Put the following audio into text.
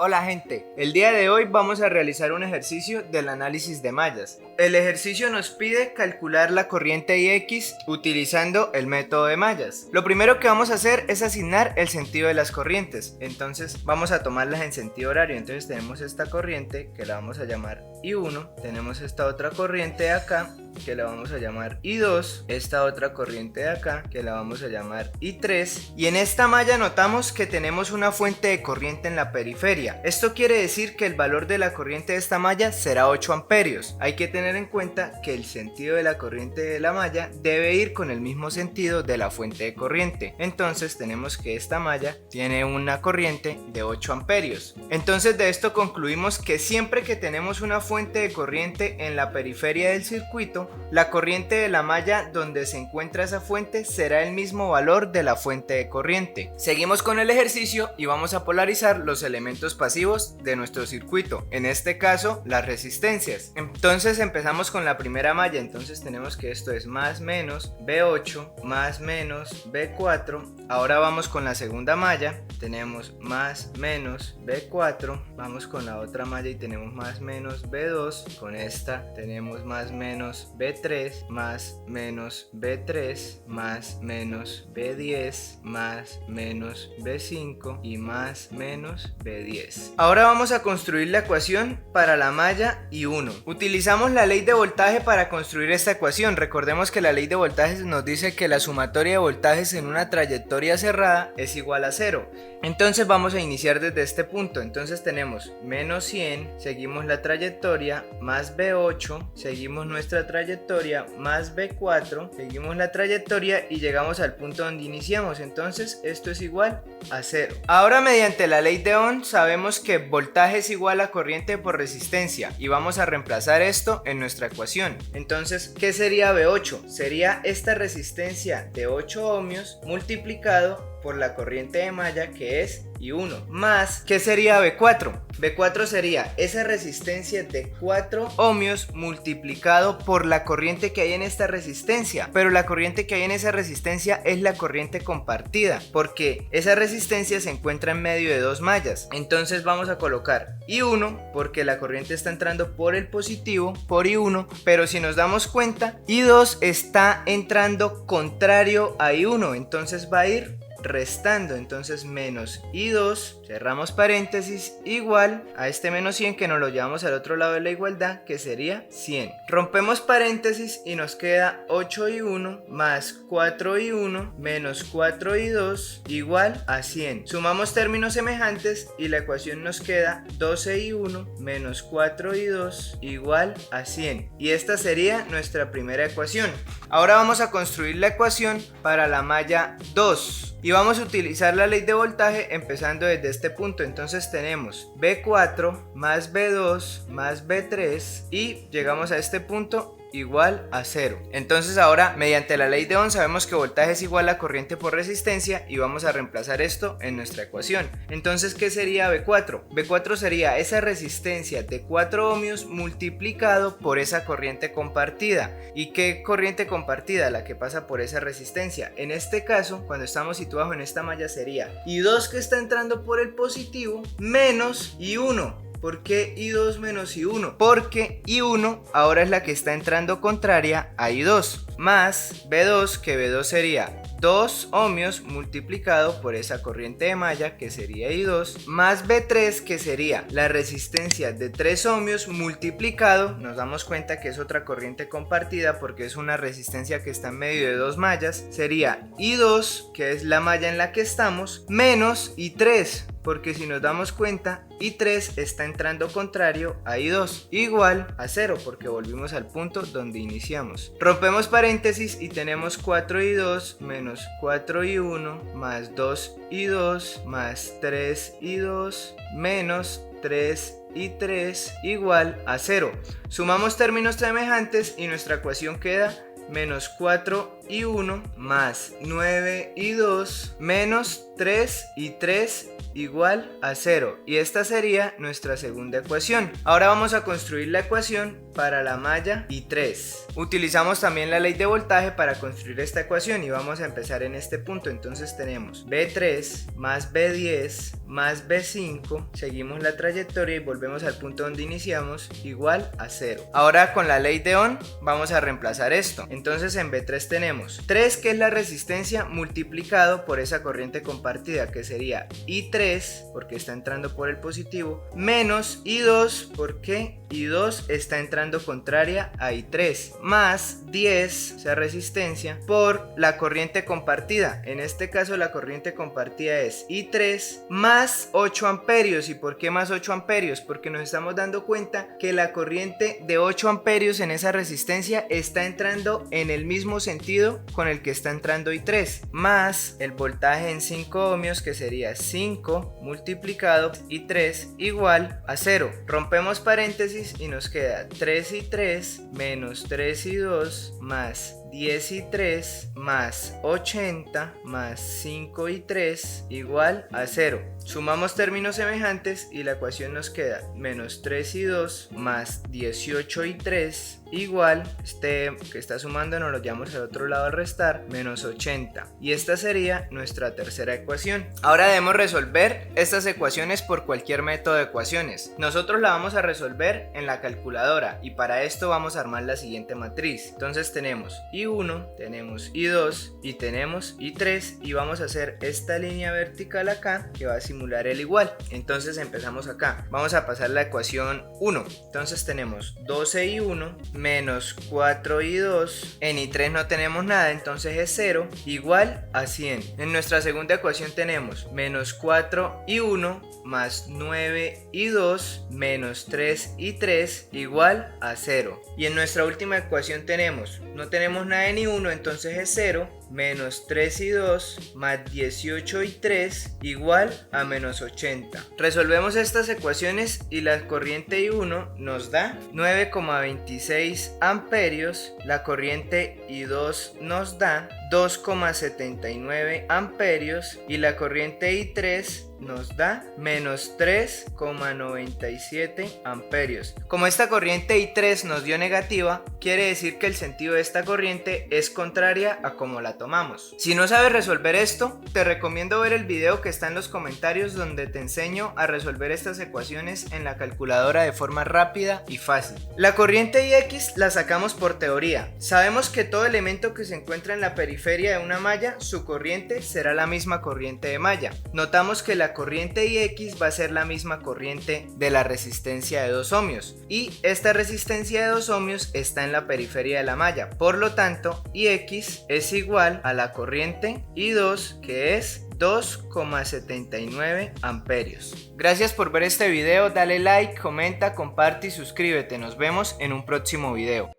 Hola gente, el día de hoy vamos a realizar un ejercicio del análisis de mallas. El ejercicio nos pide calcular la corriente Ix utilizando el método de mallas. Lo primero que vamos a hacer es asignar el sentido de las corrientes, entonces vamos a tomarlas en sentido horario. Entonces tenemos esta corriente que la vamos a llamar I1, tenemos esta otra corriente de acá que la vamos a llamar I2, esta otra corriente de acá que la vamos a llamar I3, y en esta malla notamos que tenemos una fuente de corriente en la periferia. Esto quiere decir que el valor de la corriente de esta malla será 8 amperios. Hay que tener en cuenta que el sentido de la corriente de la malla debe ir con el mismo sentido de la fuente de corriente. Entonces tenemos que esta malla tiene una corriente de 8 amperios. Entonces de esto concluimos que siempre que tenemos una fuente de corriente en la periferia del circuito, la corriente de la malla donde se encuentra esa fuente será el mismo valor de la fuente de corriente. Seguimos con el ejercicio y vamos a polarizar los elementos pasivos de nuestro circuito, en este caso las resistencias. Entonces empezamos con la primera malla, entonces tenemos que esto es más menos B8 más menos B4. Ahora vamos con la segunda malla, tenemos más menos B4, vamos con la otra malla y tenemos más menos B2, con esta tenemos más menos B3 más menos B3 más menos B10 más menos B5 y más menos B10. Ahora vamos a construir la ecuación para la malla I1. Utilizamos la ley de voltaje para construir esta ecuación. Recordemos que la ley de voltajes nos dice que la sumatoria de voltajes en una trayectoria cerrada es igual a 0. Entonces vamos a iniciar desde este punto. Entonces tenemos menos 100, seguimos la trayectoria, más B8, seguimos nuestra trayectoria, más B4, seguimos la trayectoria y llegamos al punto donde iniciamos. Entonces esto es igual a 0. Ahora, mediante la ley de Ohm sabemos que voltaje es igual a corriente por resistencia y vamos a reemplazar esto en nuestra ecuación. Entonces, ¿qué sería B8? Sería esta resistencia de 8 ohmios multiplicado por la corriente de malla que es I1, más, ¿qué sería B4? B4 sería esa resistencia de 4 ohmios multiplicado por la corriente que hay en esta resistencia, pero la corriente que hay en esa resistencia es la corriente compartida, porque esa resistencia se encuentra en medio de dos mallas. Entonces vamos a colocar I1 porque la corriente está entrando por el positivo, por I1, pero si nos damos cuenta, I2 está entrando contrario a I1, entonces va a ir restando, entonces menos I2, cerramos paréntesis, igual a este menos 100 que nos lo llevamos al otro lado de la igualdad, que sería 100. Rompemos paréntesis y nos queda 8I1 más 4I1 menos 4I2 igual a 100. Sumamos términos semejantes y la ecuación nos queda 12I1 menos 4I2 igual a 100. Y esta sería nuestra primera ecuación. Ahora vamos a construir la ecuación para la malla 2. Y vamos a utilizar la ley de voltaje empezando desde este punto. Entonces tenemos B4 más B2 más B3 y llegamos a este punto igual a 0. Entonces ahora, mediante la ley de Ohm, sabemos que voltaje es igual a corriente por resistencia y vamos a reemplazar esto en nuestra ecuación. Entonces, ¿qué sería B4? B4 sería esa resistencia de 4 ohmios multiplicado por esa corriente compartida. ¿Y qué corriente compartida? La que pasa por esa resistencia. En este caso, cuando estamos situados en esta malla sería I2 que está entrando por el positivo menos I1. ¿Por qué I2 menos I1? Porque I1 ahora es la que está entrando contraria a I2, más B2, que B2 sería 2 ohmios multiplicado por esa corriente de malla que sería I2, más B3 que sería la resistencia de 3 ohmios multiplicado, nos damos cuenta que es otra corriente compartida porque es una resistencia que está en medio de dos mallas, sería I2 que es la malla en la que estamos, menos I3 porque si nos damos cuenta I3 está entrando contrario a I2, igual a 0 porque volvimos al punto donde iniciamos. Rompemos paréntesis y tenemos 4I2 menos 4I1 más 2I2 más 3I2 menos 3I3 igual a 0. Sumamos términos semejantes y nuestra ecuación queda menos 4 y 1 más 9 y 2 menos 3 y 3 igual a 0, y esta sería nuestra segunda ecuación. Ahora vamos a construir la ecuación para la malla I3. Utilizamos también la ley de voltaje para construir esta ecuación y vamos a empezar en este punto. Entonces tenemos B3 más B10 más B5, seguimos la trayectoria y volvemos al punto donde iniciamos, igual a 0. Ahora con la ley de Ohm vamos a reemplazar esto. Entonces en B3 tenemos 3, que es la resistencia, multiplicado por esa corriente compartida, que sería I3 porque está entrando por el positivo, menos I2 porque I2 está entrando contraria a I3, más 10, o sea resistencia, por la corriente compartida. En este caso la corriente compartida es I3 más 8 amperios. ¿Y por qué más 8 amperios? Porque nos estamos dando cuenta que la corriente de 8 amperios en esa resistencia está entrando en el mismo sentido con el que está entrando I3, más el voltaje en 5 ohmios, que sería 5 multiplicado I3 igual a 0. Rompemos paréntesis y nos queda 3 y 3 menos 3 y 2 más 10 y 3 más 80 más 5 y 3 igual a 0. Sumamos términos semejantes y la ecuación nos queda menos 3 y 2 más 18 y 3 igual, este que está sumando nos lo llevamos al otro lado al restar, menos 80, y esta sería nuestra tercera ecuación. Ahora debemos resolver estas ecuaciones por cualquier método de ecuaciones. Nosotros la vamos a resolver en la calculadora y para esto vamos a armar la siguiente matriz. Entonces tenemos I1, tenemos I2 y tenemos I3, y vamos a hacer esta línea vertical acá que va a simular el igual. Entonces empezamos acá, vamos a pasar la ecuación 1. Entonces tenemos 12I1 menos 4i2, en I3 no tenemos nada, entonces es 0, igual a 100. En nuestra segunda ecuación tenemos menos 4i1 más 9i2 menos 3i3 igual a 0. Y en nuestra última ecuación tenemos, no tenemos nada en I1, entonces es 0, menos 3i2 más 18i3 igual a menos 80. Resolvemos estas ecuaciones y la corriente I1 nos da 9,26 amperios, la corriente I2 nos da 2,79 amperios y la corriente I3 nos da menos 3,97 amperios. Como esta corriente I3 nos dio negativa, quiere decir que el sentido de esta corriente es contraria a como la tomamos. Si no sabes resolver esto, te recomiendo ver el video que está en los comentarios, donde te enseño a resolver estas ecuaciones en la calculadora de forma rápida y fácil. La corriente IX la sacamos por teoría. Sabemos que todo elemento que se encuentra en la periferia de una malla, su corriente será la misma corriente de malla. Notamos que la corriente IX va a ser la misma corriente de la resistencia de 2 ohmios, y esta resistencia de 2 ohmios está en la periferia de la malla. Por lo tanto, IX es igual a la corriente I2, que es 2,79 amperios. Gracias por ver este video, dale like, comenta, comparte y suscríbete. Nos vemos en un próximo video.